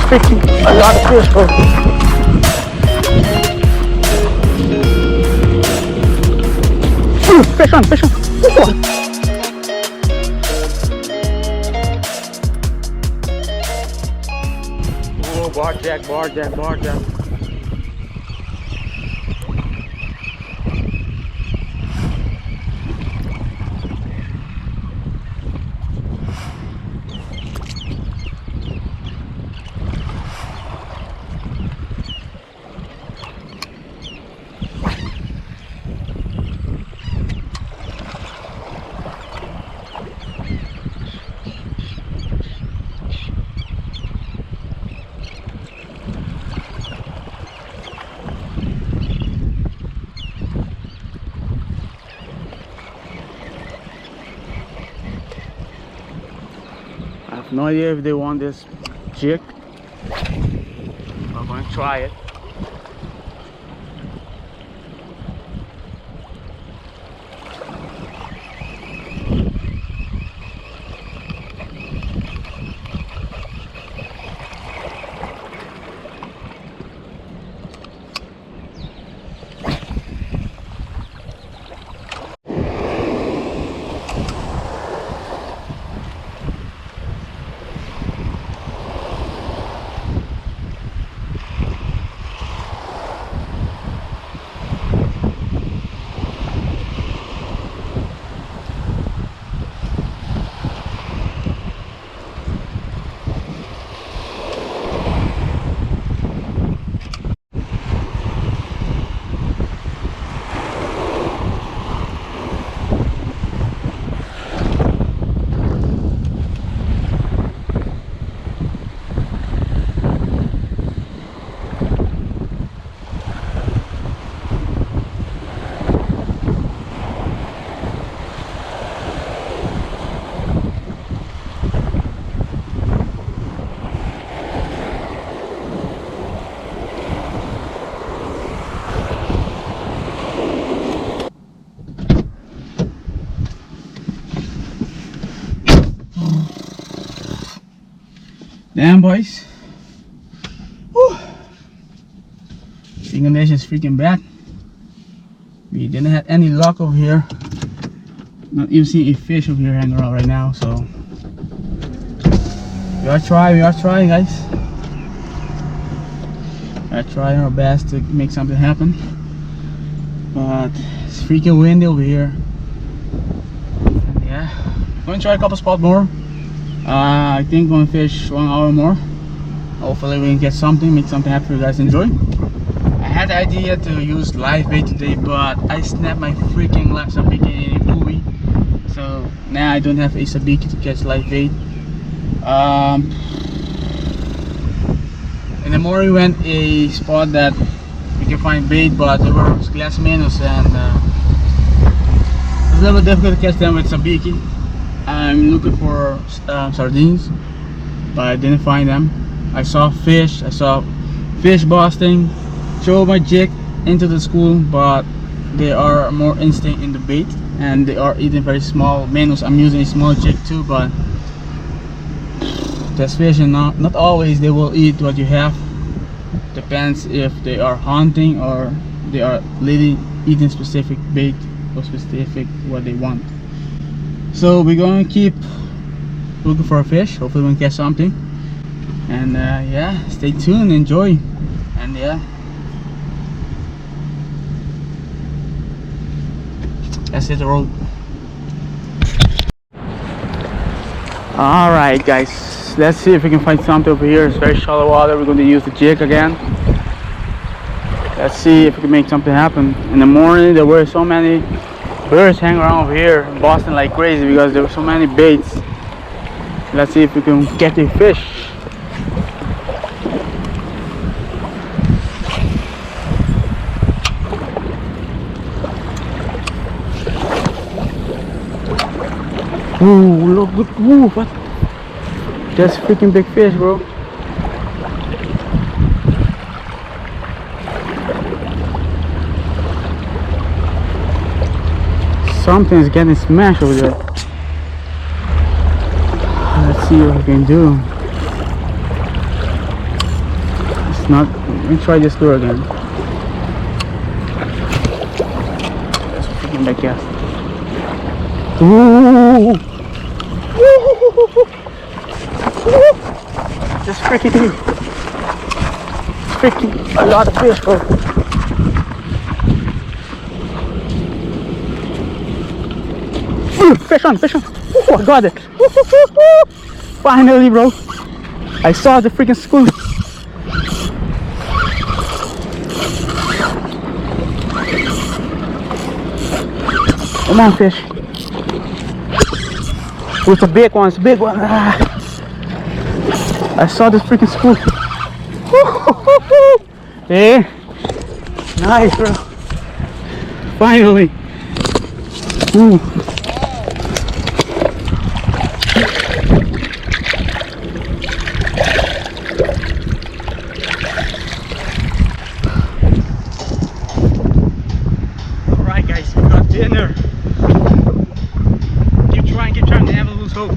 Freaking a lot of fish, bro. Fish on, fish on. Oh, bar jack, bar jack, bar jack. I have no idea if they want this jig. I'm going to try it. Damn, boys. Whew. Fishing condition is freaking bad. We didn't have any luck over here. Not even seeing a fish over here hanging around right now. So we are trying, guys. We are trying our best to make something happen. But it's freaking windy over here. And yeah, I'm gonna try a couple spots more. I think we're gonna fish 1 hour more. Hopefully we can get something, make something happen for you guys to enjoy. I had the idea to use live bait today, but I snapped my freaking last sabiki in Imovie. So now I don't have a sabiki to catch live bait. In the morning we went a spot that we can find bait, but there were glass minnows and it's a little bit difficult to catch them with sabiki. I'm looking for sardines, but I didn't find them. I saw fish busting, throw my jig into the school, but they are more instinct in the bait and they are eating very small minnows. I'm using a small jig too, but that's fish, and not always they will eat what you have. Depends if they are hunting or they are eating specific bait or specific what they want. So we're going to keep looking for a fish. Hopefully we can catch something. And yeah, stay tuned, enjoy. And yeah, let's hit the road. Alright guys, let's see if we can find something over here. It's very shallow water. We're going to use the jig again. Let's see if we can make something happen. In the morning there were so many birds hanging around over here in Boston like crazy because there were so many baits. Let's see if we can get a fish. Ooh, look, ooh, what? That's freaking big fish, bro. Something's getting smashed over there. Let's see what we can do. It's not. Let me try this lure again. That's a freaking big cast. Ooh! Just freaking a lot of fish, bro. Fish on, fish on. Oh, I got it. Finally, bro. I saw the freaking school. Come on, fish. With the big ones, big one. Ah. I saw this freaking school. Hey, nice, bro. Finally. Ooh. Alright guys, we got dinner. Keep trying, never lose hope.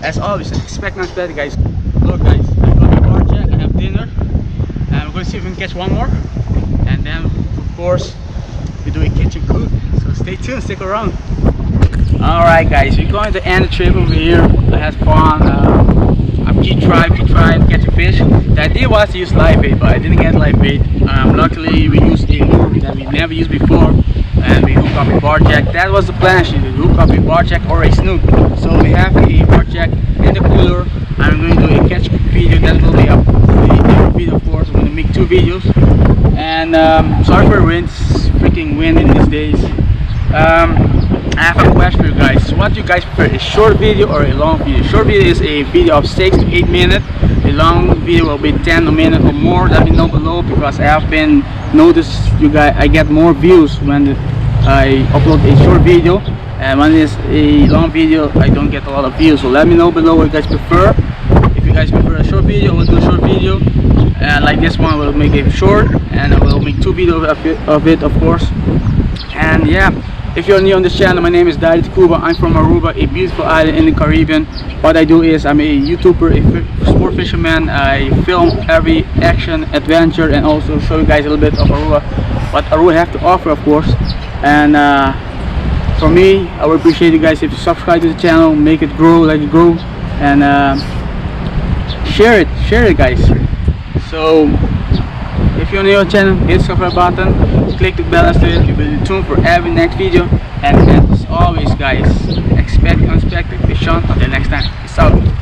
As always, expect not better, guys. Look guys, I got my bar check, I have dinner. And we're going to see if we can catch one more. And then, of course, we do a kitchen cook. So stay tuned, stick around. Alright guys, we're going to end the trip over here. I had fun. I keep trying to catch a fish. The idea was to use live bait, but I didn't get live bait. Luckily we used a lure that we never used before, and we hooked up a bar jack. That was the plan actually, to hook up a bar jack or a snook. So we have a bar jack in the cooler. I'm going to do a catch video that will be up a video, of course. I'm going to make 2 videos. And sorry for the wind, it's freaking windy these days. I have a question for you guys. So what do you guys prefer, a short video or a long video? Short video is a video of 6 to 8 minutes. A long video will be 10 minutes or more. Let me know below, because I have been noticed you guys, I get more views when I upload a short video, and when it's a long video I don't get a lot of views. So let me know below what you guys prefer. If you guys prefer a short video, we'll do a short video, and like this one we'll make it short, and I will make 2 videos of it, of course. And yeah, if you're new on this channel, my name is Dayron.decuba. I'm from Aruba, a beautiful island in the Caribbean. What I do is I'm a YouTuber, a sport fisherman. I film every action, adventure, and also show you guys a little bit of Aruba, what Aruba have to offer, of course. And for me, I would appreciate you guys if you subscribe to the channel, make it grow, let it grow, and share it guys. So if you're new on the channel, hit the subscribe button, click the bell next to it. You will be tuned for every next video. And as always guys, expect unexpected. Fish on. Until next time, peace out.